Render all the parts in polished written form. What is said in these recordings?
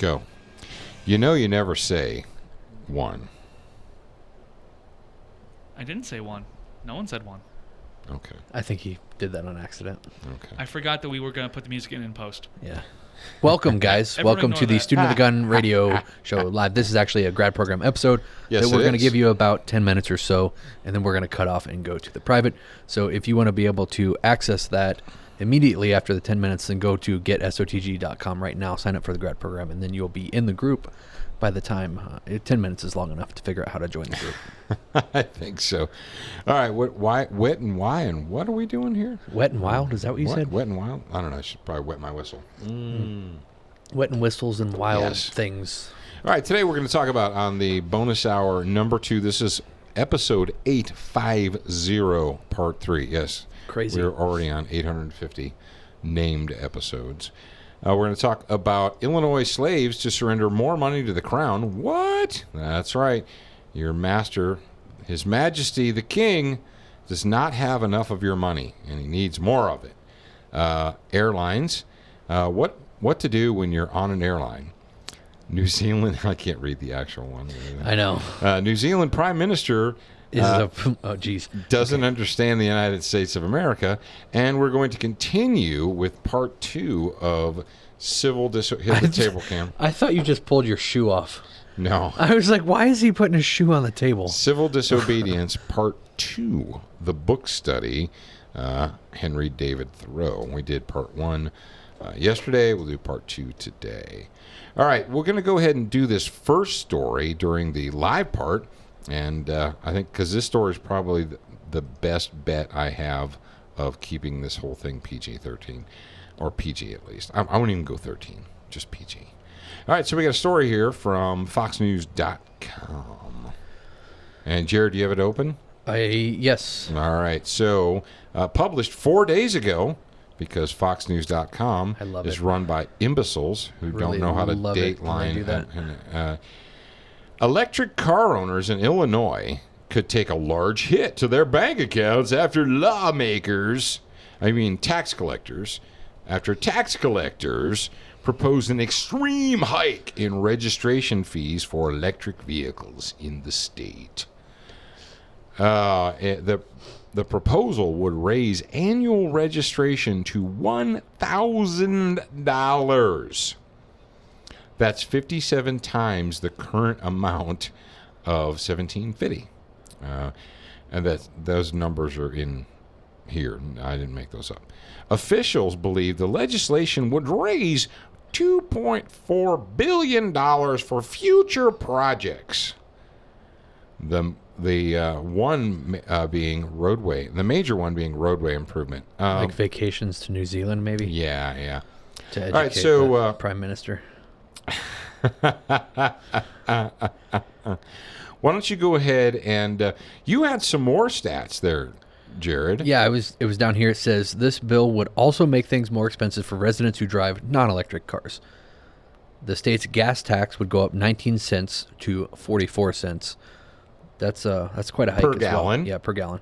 Go. You never say one. I didn't say one. No one said one. Okay. I think he did that on accident. Okay. I forgot that we were going to put the music in post. Yeah. Welcome, guys. Everyone Welcome to ignore the that. Student of the Gun radio show live. This is actually a grad program episode Yes, that we're it going to is. give you about 10 minutes or so, and then we're going to cut off and go to the private. So if you want to be able to access that immediately after the 10 minutes, then go to getsotg.com right now, sign up for the grad program, and then you'll be in the group by the time 10 minutes is long enough to figure out how to join the group. I think so. All right. Why? Wet and why? And what are we doing here? Wet and wild? Is that what you said? Wet and wild? I don't know. I should probably wet my whistle. Wet and whistles and wild Yes. things. All right. Today we're going to talk about on the bonus hour number 2. This is episode 850, part 3. Yes. Crazy. We're already on 850 named episodes. We're going to talk about Illinois slaves to surrender more money to the crown. What? That's right. Your master, His Majesty the King, does not have enough of your money, and he needs more of it. Airlines. What to do when you're on an airline. New Zealand. I can't read the actual one. I know. New Zealand Prime Minister doesn't understand the United States of America, and we're going to continue with part 2 of civil hit the table cam. I thought you just pulled your shoe off. No. I was like, why is he putting his shoe on the table? Civil disobedience part 2, the book study, Henry David Thoreau. We did part 1 yesterday. We'll do part 2 today. All right, we're going to go ahead and do this first story during the live part. And I think because this story is probably the best bet I have of keeping this whole thing PG-13, or PG at least. I won't even go 13, just PG. All right, so we got a story here from FoxNews.com. And Jared, do you have it open? Yes. All right, so published 4 days ago, because FoxNews.com is run by imbeciles who don't know how to dateline. Electric car owners in Illinois could take a large hit to their bank accounts after tax collectors proposed an extreme hike in registration fees for electric vehicles in the state. The proposal would raise annual registration to $1,000. That's 57 times the current amount of $1,750. And those numbers are in here. I didn't make those up. Officials believe the legislation would raise $2.4 billion for future projects. The one being roadway, the major one being roadway improvement. Like vacations to New Zealand, maybe? Yeah. To educate All right, so the Prime Minister. Why don't you go ahead and you had some more stats there, Jared. Yeah, it was down here. It says this bill would also make things more expensive for residents who drive non-electric cars. The state's gas tax would go up 19 cents to 44 cents. That's quite a hike Per as gallon. Well. Yeah, per gallon.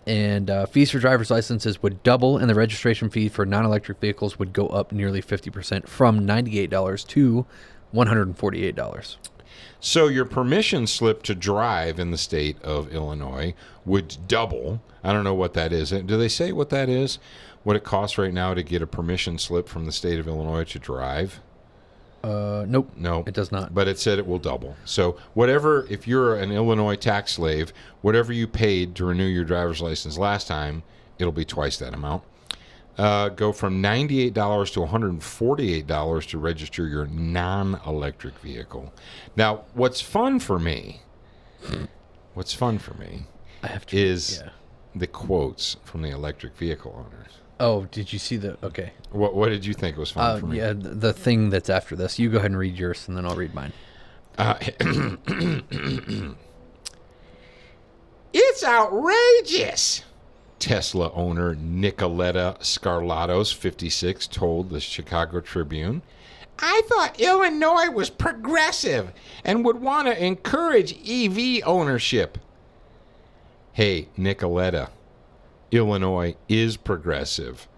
And fees for driver's licenses would double, and the registration fee for non-electric vehicles would go up nearly 50% from $98 to $148. So your permission slip to drive in the state of Illinois would double. I don't know what that is. Do they say what that is? What it costs right now to get a permission slip from the state of Illinois to drive? Nope. No, it does not. But it said it will double. So whatever, if you're an Illinois tax slave, whatever you paid to renew your driver's license last time, it'll be twice that amount. Go from $98 to $148 to register your non-electric vehicle. Now, what's fun for me is the quotes from the electric vehicle owners. Oh, did you see the... Okay. What did you think was fun for me? Yeah, the thing that's after this. You go ahead and read yours, and then I'll read mine. It's outrageous, Tesla owner Nicoletta Scarlatos, 56, told the Chicago Tribune. I thought Illinois was progressive and would want to encourage EV ownership. Hey, Nicoletta, Illinois is progressive.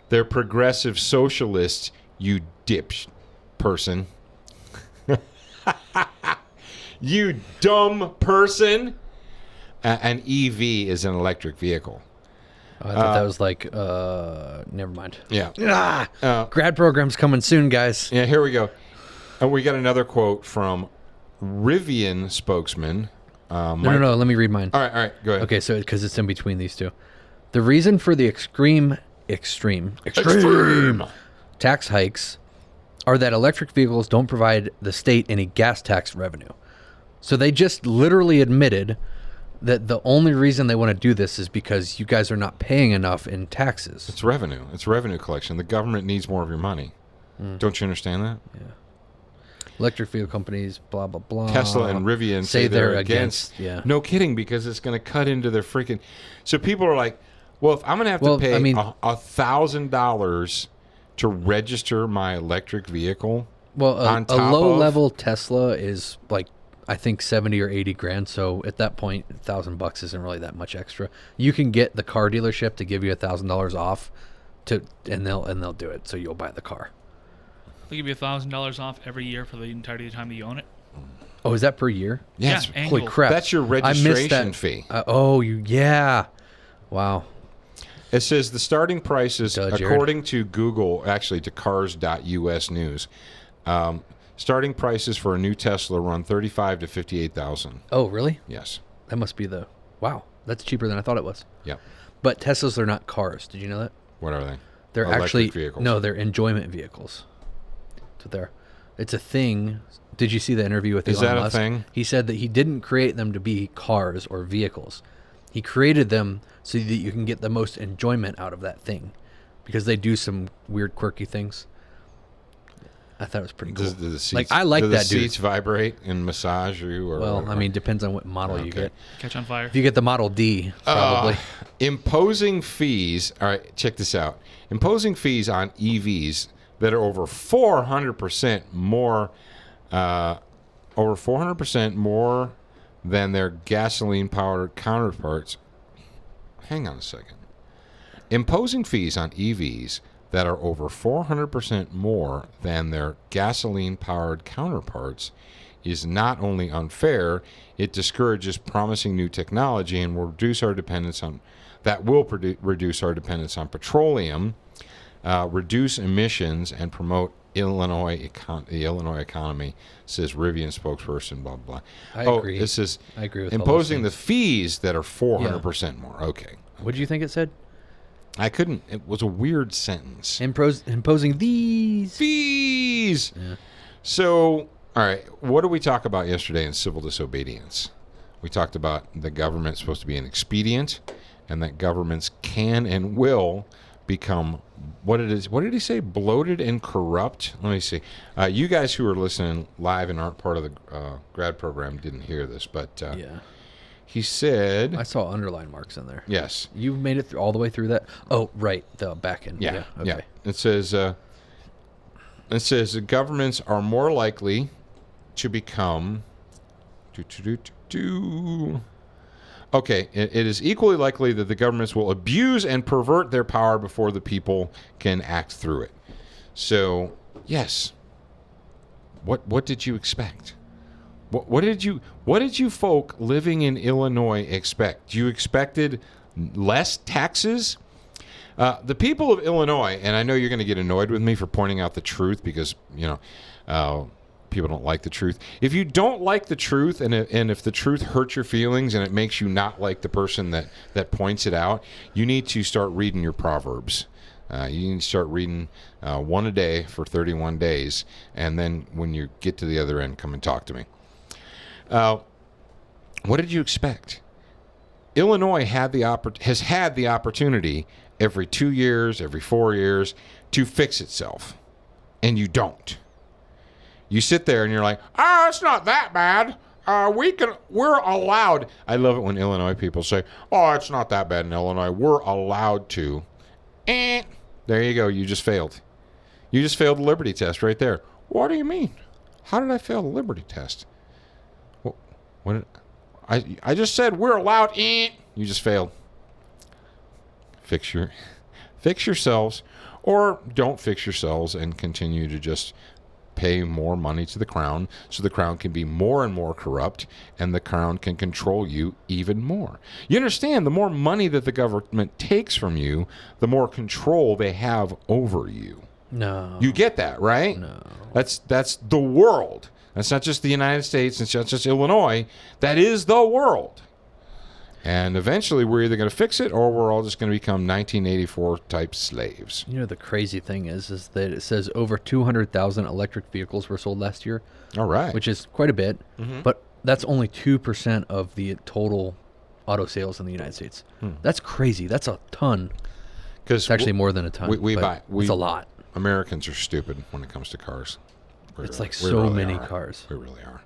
They're progressive socialists, you dip person. You dumb person. An EV is an electric vehicle. Oh, I thought that was like, never mind. Yeah. Grad program's coming soon, guys. Yeah, here we go. And we got another quote from Rivian spokesman. No. Let me read mine. All right. Go ahead. Okay, so because it's in between these two. The reason for the extreme tax hikes are that electric vehicles don't provide the state any gas tax revenue. So they just literally admitted that the only reason they want to do this is because you guys are not paying enough in taxes. It's revenue. It's revenue collection. The government needs more of your money. Don't you understand that? Yeah. Electric vehicle companies, blah, blah, blah. Tesla and Rivian say they're against. Yeah. No kidding, because it's going to cut into their freaking... So people are like, well, if I'm going to have to pay $1,000 to register my electric vehicle... Well, a low-level Tesla is like, I think 70 or 80 grand. So at that point, $1,000 isn't really that much extra. You can get the car dealership to give you $1,000 off, and they'll do it. So you'll buy the car. They give you $1,000 off every year for the entirety of the time that you own it. Oh, is that per year? Yes. Yeah, Holy crap! That's your registration fee. Yeah. Wow. It says the starting prices, Jared. according to Google, actually to cars.us news, starting prices for a new Tesla run $35,000 to $58,000. Oh, really? Yes. That must be wow. That's cheaper than I thought it was. Yeah. But Teslas are not cars. Did you know that? What are they? They're Electric actually vehicles. No, they're enjoyment vehicles. That's what they're. It's a thing. Did you see the interview with Elon Musk? Is that a thing? He said that he didn't create them to be cars or vehicles. He created them so that you can get the most enjoyment out of that thing, because they do some weird, quirky things. I thought it was pretty cool. Do the seats, like I like that, the dude. seats vibrate and massage you? Or, Well, I mean, depends on what model you get. Catch on fire. If you get the Model D, probably. Imposing fees. All right, check this out. Imposing fees on EVs that are over 400% more, than their gasoline-powered counterparts. Hang on a second. Imposing fees on EVs that are over 400% more than their gasoline-powered counterparts is not only unfair, it discourages promising new technology and will reduce our dependence on reduce our dependence on petroleum, reduce emissions, and promote the Illinois economy, says Rivian spokesperson, blah, blah. I agree. This is I agree with all those imposing the things. fees that are 400% more. Okay. What did you think it said? I couldn't. It was a weird sentence. Imposing these Fees! Yeah. So, all right, what did we talk about yesterday in civil disobedience? We talked about the government's supposed to be an expedient, and that governments can and will become, what did he say? Bloated and corrupt? Let me see. You guys who are listening live and aren't part of the grad program didn't hear this, but Yeah. he said... I saw underline marks in there. Yes. You made it all the way through that? Oh, right. The back end. Yeah. Okay. It says the governments are more likely to become... Okay, it is equally likely that the governments will abuse and pervert their power before the people can act through it. So, yes. What did you expect? What did you folk living in Illinois expect? You expected less taxes? The people of Illinois, and I know you're going to get annoyed with me for pointing out the truth because, people don't like the truth. If you don't like the truth, and if the truth hurts your feelings and it makes you not like the person that points it out, you need to start reading your Proverbs. You need to start reading one a day for 31 days, and then when you get to the other end, come and talk to me. What did you expect? Illinois has had the opportunity every 2 years, every 4 years to fix itself, and you don't. You sit there and you're like, it's not that bad. We're allowed. I love it when Illinois people say, it's not that bad in Illinois. We're allowed to. There you go. You just failed. You just failed the Liberty test right there. What do you mean? How did I fail the Liberty test? I just said we're allowed. You just failed. Fix yourselves, or don't fix yourselves and continue to just pay more money to the Crown so the Crown can be more and more corrupt and the Crown can control you even more. You understand, the more money that the government takes from you, the more control they have over you. No. You get that, right? No. That's the world. That's not just the United States. It's not just Illinois. That is the world. And eventually we're either going to fix it or we're all just going to become 1984 type slaves. You know, the crazy thing is that it says over 200,000 electric vehicles were sold last year. All right. Which is quite a bit, but that's only 2% of the total auto sales in the United States. That's crazy. That's a ton. It's actually more than a ton. It's a lot. Americans are stupid when it comes to cars. It's like so many cars. We really are.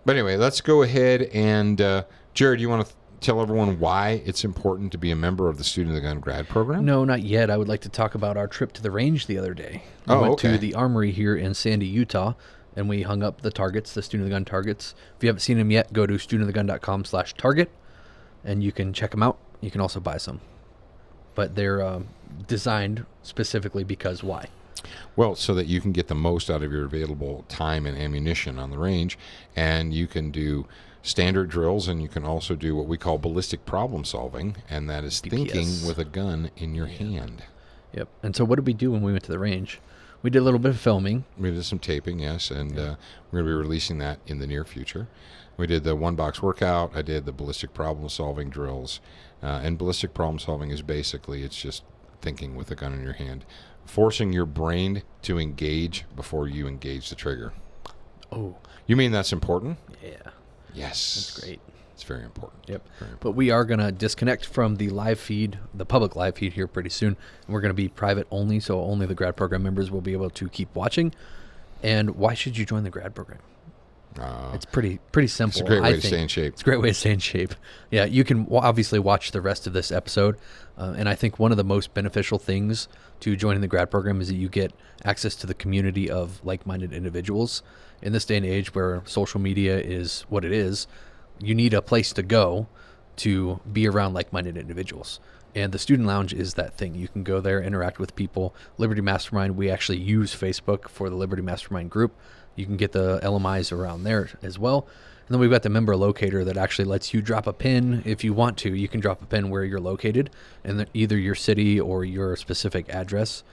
But anyway, let's go ahead and... Jared, you want to tell everyone why it's important to be a member of the Student of the Gun grad program? No, not yet. I would like to talk about our trip to the range the other day. We went to the Armory here in Sandy, Utah, and we hung up the targets, the Student of the Gun targets. If you haven't seen them yet, go to studentofthegun.com/target, and you can check them out. You can also buy some. But they're designed specifically because why? Well, so that you can get the most out of your available time and ammunition on the range, and you can do standard drills, and you can also do what we call ballistic problem solving, and that is thinking with a gun in your hand. Yep. And so what did we do when we went to the range? We did a little bit of filming. We did some taping, yes, and we're going to be releasing that in the near future. We did the one-box workout. I did the ballistic problem solving drills, and ballistic problem solving is basically, it's just thinking with a gun in your hand, forcing your brain to engage before you engage the trigger. Oh. You mean that's important? Yeah. Yes. That's great. It's very important. Yep. Very important. But we are going to disconnect from the live feed, the public live feed here pretty soon. And we're going to be private only, so only the grad program members will be able to keep watching. And why should you join the grad program? It's pretty simple. It's a great way to stay in shape. It's a great way to stay in shape. Yeah, you can obviously watch the rest of this episode. And I think one of the most beneficial things to joining the grad program is that you get access to the community of like-minded individuals. In this day and age where social media is what it is, you need a place to go to be around like-minded individuals. And the Student Lounge is that thing. You can go there, interact with people. Liberty Mastermind, we actually use Facebook for the Liberty Mastermind group. You can get the LMIs around there as well. And then we've got the member locator that actually lets you drop a pin if you want to. You can drop a pin where you're located, and either your city or your specific address,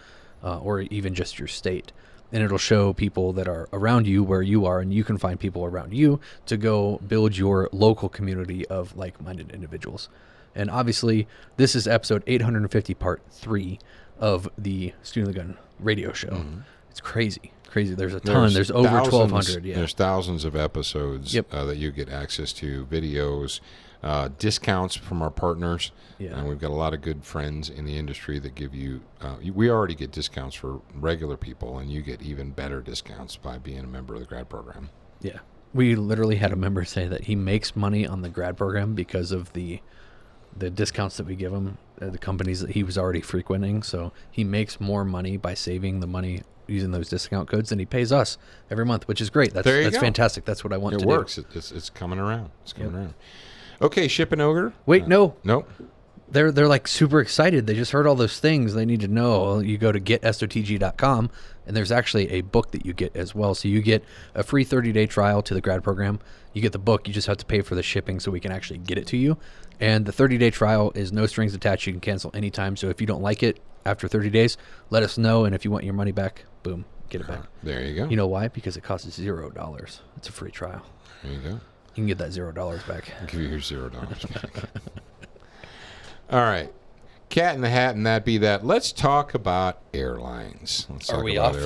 or even just your state. And it'll show people that are around you where you are, and you can find people around you to go build your local community of like-minded individuals. And obviously, this is episode 850, part 3 of the Student of the Gun radio show. Mm-hmm. It's crazy. There's a ton. There's over 1,200. Yeah. There's thousands of episodes that you get access to, videos, discounts from our partners. Yeah. And we've got a lot of good friends in the industry that give you, we already get discounts for regular people, and you get even better discounts by being a member of the grad program. Yeah. We literally had a member say that he makes money on the grad program because of the discounts that we give him, the companies that he was already frequenting. So he makes more money by saving the money using those discount codes than he pays us every month, which is great. That's fantastic. That's what I want to do. It works. It's coming around. It's coming around. Okay, Shipping Ogre. Wait, no. Nope. They're like super excited. They just heard all those things they need to know. You go to getsotg.com, and there's actually a book that you get as well. So you get a free 30-day trial to the grad program. You get the book. You just have to pay for the shipping so we can actually get it to you. And the 30-day trial is no strings attached. You can cancel anytime. So if you don't like it after 30 days, let us know. And if you want your money back, boom, get it back. There you go. You know why? Because it costs $0. It's a free trial. There you go. You can get that $0 back. I'll give you your $0 back. All right. Cat in the Hat, and that be that. Let's talk about airlines. Are we off